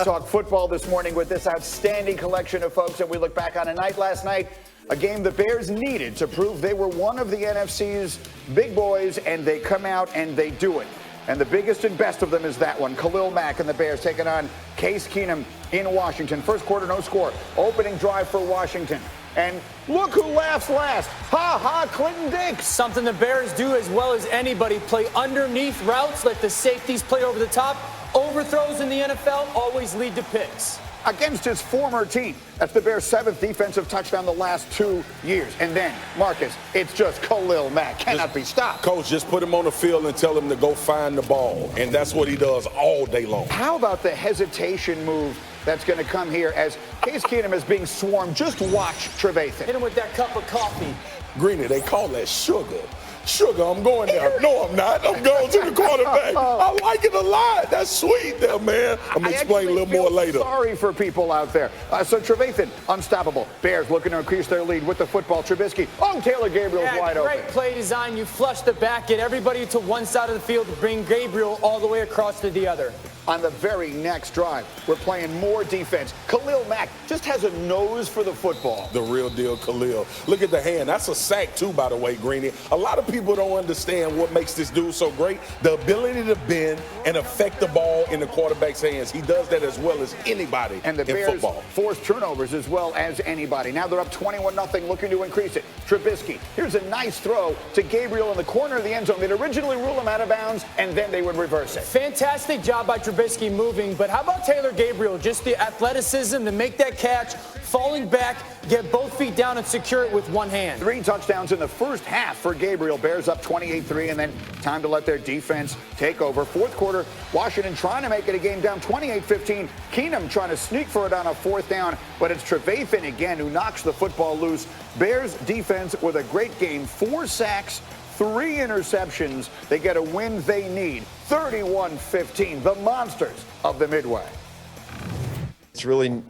Talk football this morning with this outstanding collection of folks, and we look back on a night last night, a game the Bears needed to prove they were one of the NFC's big boys, and they come out and they do it. And the biggest and best of them is that one. Khalil Mack and the Bears taking on Case Keenum in Washington. First quarter, no score. Opening drive for Washington. And look who laughs last. Ha ha, Clinton Dix. Something the Bears do as well as anybody. Play underneath routes, let the safeties play over the top. Overthrows in the NFL always lead to picks. Against his former team. That's the Bears' 7th defensive touchdown the last 2 years. And then, Marcus, it's just Khalil Mack. Cannot be stopped. Coach, just put him on the field and tell him to go find the ball. And that's what he does all day long. How about the hesitation move that's going to come here as Case Keenum is being swarmed? Just watch Trevathan. Hit him with that cup of coffee. Greeny, they call that sugar. Sugar, I'm going there. No, I'm not. I'm going to the quarterback. I like it a lot. That's sweet there, man. I'm going to explain a little more later. Sorry for people out there. So Trevathan, unstoppable. Bears looking to increase their lead with the football. Trubisky. Oh, Taylor Gabriel's wide open. Great play design. You flush the back, get everybody to one side of the field, bring Gabriel all the way across to the other. On the very next drive, we're playing more defense. Khalil Mack just has a nose for the football. The real deal, Khalil. Look at the hand. That's a sack, too, by the way, Greeny. A lot of people don't understand what makes this dude so great. The ability to bend and affect the ball in the quarterback's hands. He does that as well as anybody and the in Bears football. Force turnovers as well as anybody. Now they're up 21-0, looking to increase it. Trubisky. Here's a nice throw to Gabriel in the corner of the end zone. They'd originally rule him out of bounds, and then they would reverse it. Fantastic job by Trubisky moving, but how about Taylor Gabriel? Just the athleticism to make that catch, falling back, get both feet down and secure it with one hand. 3 touchdowns in the first half for Gabriel. Bears up 28-3, and then time to let their defense take over. Fourth quarter, Washington trying to make it a game down 28-15. Keenum trying to sneak for it on a 4th down, but it's Trevathan again who knocks the football loose. Bears defense with a great game. 4 sacks, 3 interceptions. They get a win they need. 31-15, the monsters of the Midway. It's really,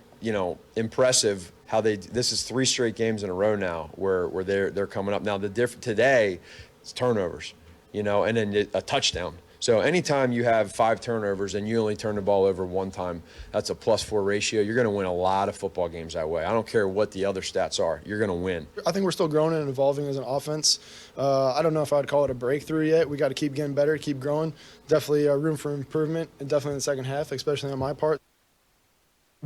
impressive how this is 3 straight games in a row now where they're coming up. Now today it's turnovers, and then a touchdown. So anytime you have 5 turnovers and you only turn the ball over 1 time, that's a +4 ratio. You're going to win a lot of football games that way. I don't care what the other stats are. You're going to win. I think we're still growing and evolving as an offense. I don't know if I'd call it a breakthrough yet. We got to keep getting better, keep growing. Definitely room for improvement, and definitely in the second half, especially on my part.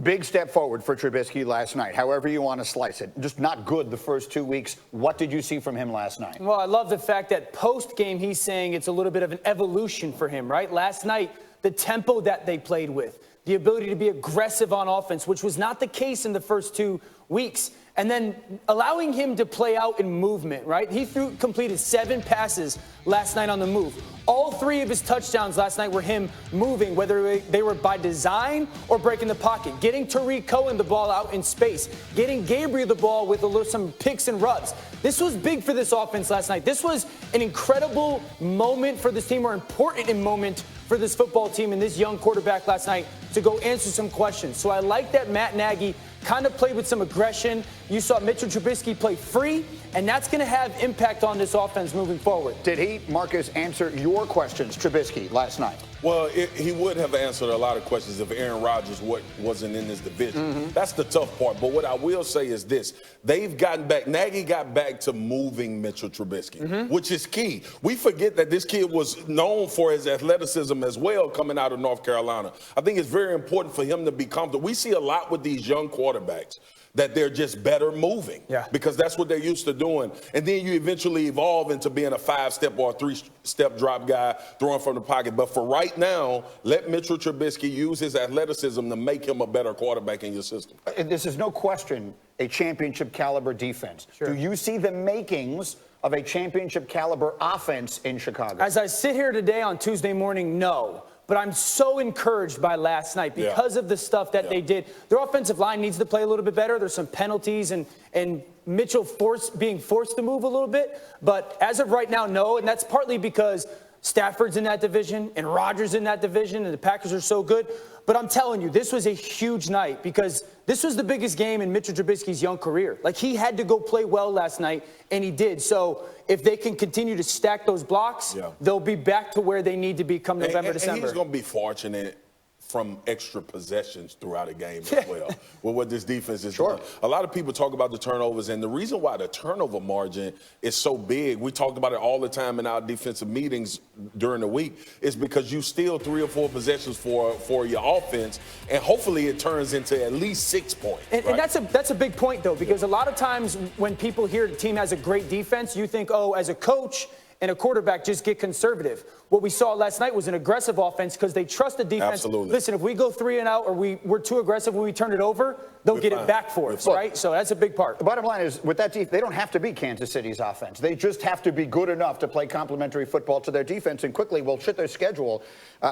Big step forward for Trubisky last night, however you want to slice it. Just not good the first 2 weeks. What did you see from him last night? Well, I love the fact that post-game he's saying it's a little bit of an evolution for him, right? Last night, the tempo that they played with, the ability to be aggressive on offense, which was not the case in the first 2 weeks. And then allowing him to play out in movement, right? He completed 7 passes last night on the move. All 3 of his touchdowns last night were him moving, whether they were by design or breaking the pocket, getting Tariq Cohen the ball out in space, getting Gabriel the ball with some picks and rubs. This was big for this offense last night. This was an incredible moment for this team, or important moment for this football team and this young quarterback last night to go answer some questions. So I like that Matt Nagy kind of played with some aggression. You saw Mitchell Trubisky play free, and that's going to have impact on this offense moving forward. Did he, Marcus, answer your questions, Trubisky, last night? Well, he would have answered a lot of questions if Aaron Rodgers wasn't in this division. That's the tough part. But what I will say is this. They've gotten back. Nagy got back to moving Mitchell Trubisky, which is key. We forget that this kid was known for his athleticism as well coming out of North Carolina. I think it's very important for him to be comfortable. We see a lot with these young quarterbacks that they're just better moving because that's what they're used to doing. And then you eventually evolve into being a 5-step or a 3-step drop guy throwing from the pocket. But for right now, let Mitchell Trubisky use his athleticism to make him a better quarterback in your system. This is no question a championship caliber defense. Sure. Do you see the makings of a championship caliber offense in Chicago? As I sit here today on Tuesday morning, no. But I'm so encouraged by last night because of the stuff that they did. Their offensive line needs to play a little bit better. There's some penalties and Mitchell being forced to move a little bit. But as of right now, no. And that's partly because Stafford's in that division and Rodgers in that division and the Packers are so good. But I'm telling you, this was a huge night because this was the biggest game in Mitchell Trubisky's young career. Like, he had to go play well last night, and he did. So if they can continue to stack those blocks, they'll be back to where they need to be come November, December. And he's going to be fortunate from extra possessions throughout a game as well. Well, what this defense is doing. A lot of people talk about the turnovers, and the reason why the turnover margin is so big, we talked about it all the time in our defensive meetings during the week, is because you steal 3 or 4 possessions for your offense, and hopefully it turns into at least 6 points. And that's a big point, though, because a lot of times when people hear the team has a great defense, you think, oh, as a coach and a quarterback, just get conservative. What we saw last night was an aggressive offense because they trust the defense. Absolutely. Listen, if we go 3 and out or we're too aggressive when we turn it over, they'll get it back for us, right? So that's a big part. The bottom line is, with that defense, they don't have to be Kansas City's offense. They just have to be good enough to play complementary football to their defense. And quickly, we'll shit their schedule.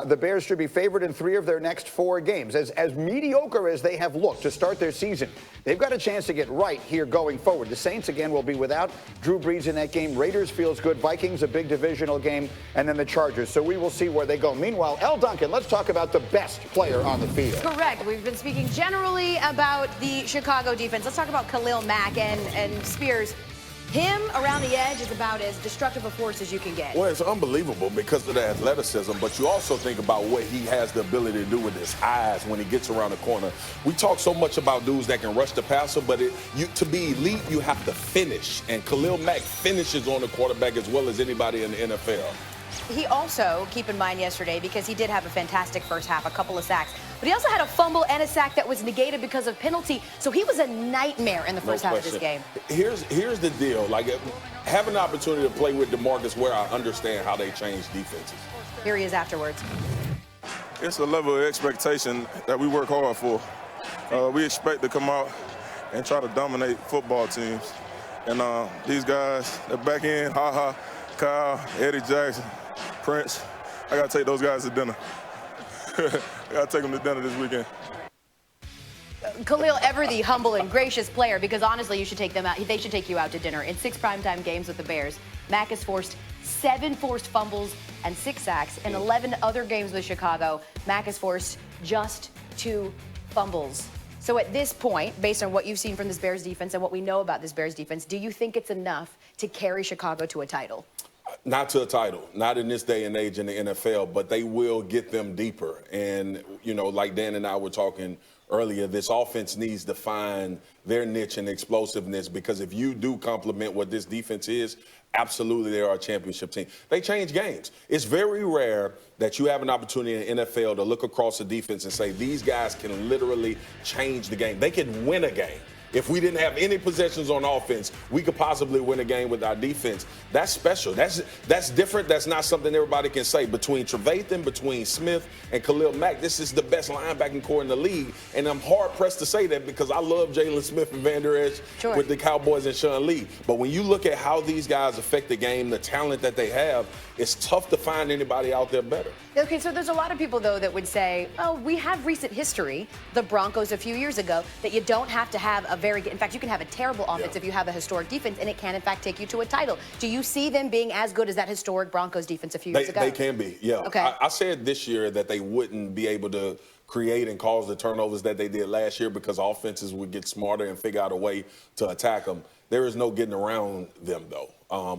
The Bears should be favored in 3 of their next 4 games. As mediocre as they have looked to start their season, they've got a chance to get right here going forward. The Saints, again, will be without Drew Brees in that game. Raiders feels good. Vikings, a big divisional game. And then the Chargers. So we will see where they go. Meanwhile, L. Duncan, let's talk about the best player on the field. Correct. We've been speaking generally about the Chicago defense. Let's talk about Khalil Mack and Spears. Him around the edge is about as destructive a force as you can get. Well, it's unbelievable because of the athleticism, but you also think about what he has the ability to do with his eyes when he gets around the corner. We talk so much about dudes that can rush the passer, but to be elite, you have to finish. And Khalil Mack finishes on the quarterback as well as anybody in the NFL. He also, keep in mind yesterday, because he did have a fantastic first half, a couple of sacks, but he also had a fumble and a sack that was negated because of penalty. So he was a nightmare in the first half of this game. Here's the deal. Like, having the opportunity to play with DeMarcus Ware, I understand how they change defenses. Here he is afterwards. It's a level of expectation that we work hard for. We expect to come out and try to dominate football teams. And these guys, the back end, Kyle, Eddie Jackson, Prince, I got to take those guys to dinner. I got to take them to dinner this weekend. Khalil, ever the humble and gracious player, because honestly, you should take them out. They should take you out to dinner. In 6 primetime games with the Bears, Mack has forced 7 forced fumbles and 6 sacks. In 11 other games with Chicago, Mack has forced just 2 fumbles. So at this point, based on what you've seen from this Bears defense and what we know about this Bears defense, do you think it's enough to carry Chicago to a title? Not to a title, not in this day and age in the NFL, but they will get them deeper. And, you know, like Dan and I were talking earlier, this offense needs to find their niche and explosiveness, because if you do complement what this defense is, absolutely they are a championship team. They change games. It's very rare that you have an opportunity in the NFL to look across the defense and say, these guys can literally change the game. They can win a game. If we didn't have any possessions on offense, we could possibly win a game with our defense. That's special. That's different. That's not something everybody can say. Between Trevathan, between Smith, and Khalil Mack, this is the best linebacking core in the league. And I'm hard-pressed to say that because I love Jalen Smith and Van Der Esch with the Cowboys and Sean Lee. But when you look at how these guys affect the game, the talent that they have, it's tough to find anybody out there better. Okay, so there's a lot of people, though, that would say, oh, we have recent history, the Broncos a few years ago, that you don't have to have a very good, in fact, you can have a terrible offense if you have a historic defense, and it can, in fact, take you to a title. Do you see them being as good as that historic Broncos defense a few years ago? They can be, yeah. Okay. I said this year that they wouldn't be able to create and cause the turnovers that they did last year because offenses would get smarter and figure out a way to attack them. There is no getting around them, though.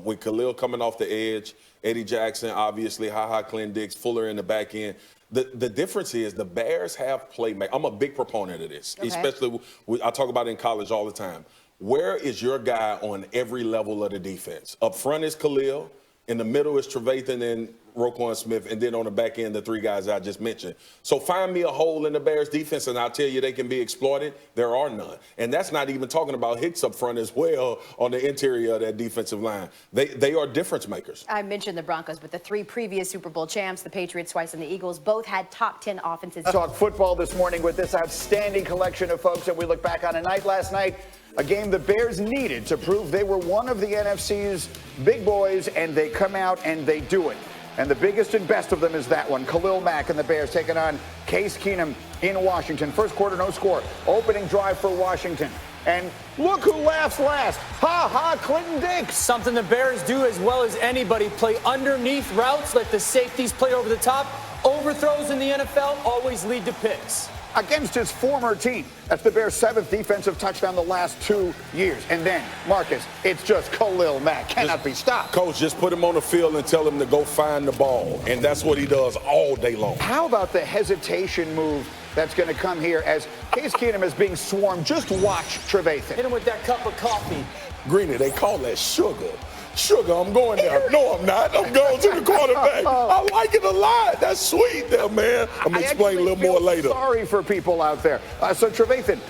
With Khalil coming off the edge, Eddie Jackson, obviously, Clint Dix, Fuller in the back end. The difference is the Bears have playmakers. I'm a big proponent of this, especially I talk about it in college all the time. Where is your guy on every level of the defense? Up front is Khalil. In the middle is Trevathan and Roquan Smith, and then on the back end, the 3 guys I just mentioned. So find me a hole in the Bears defense, and I'll tell you they can be exploited. There are none. And that's not even talking about Hicks up front as well on the interior of that defensive line. They are difference makers. I mentioned the Broncos, but the 3 previous Super Bowl champs, the Patriots twice and the Eagles, both had top 10 offenses. Talk football this morning with this outstanding collection of folks, and we look back on a night last night, a game the Bears needed to prove they were one of the NFC's big boys, and they come out and they do it. And the biggest and best of them is that one. Khalil Mack and the Bears taking on Case Keenum in Washington. First quarter, no score. Opening drive for Washington. And look who laughs last. Clinton Dix. Something the Bears do as well as anybody. Play underneath routes, let the safeties play over the top. Overthrows in the NFL always lead to picks. against his former team. That's the Bears' 7th defensive touchdown the last 2 years. And then, Marcus, it's just Khalil Mack. Cannot be stopped. Coach, just put him on the field and tell him to go find the ball. And that's what he does all day long. How about the hesitation move that's going to come here as Case Keenum is being swarmed? Just watch Trevathan. Hit him with that cup of coffee. Greeny, they call that sugar. Sugar, I'm going there. No, I'm not. I'm going to the quarterback. I like it a lot. That's sweet there, man. I'm going to explain a little more later. Sorry for people out there. So, Trevathan,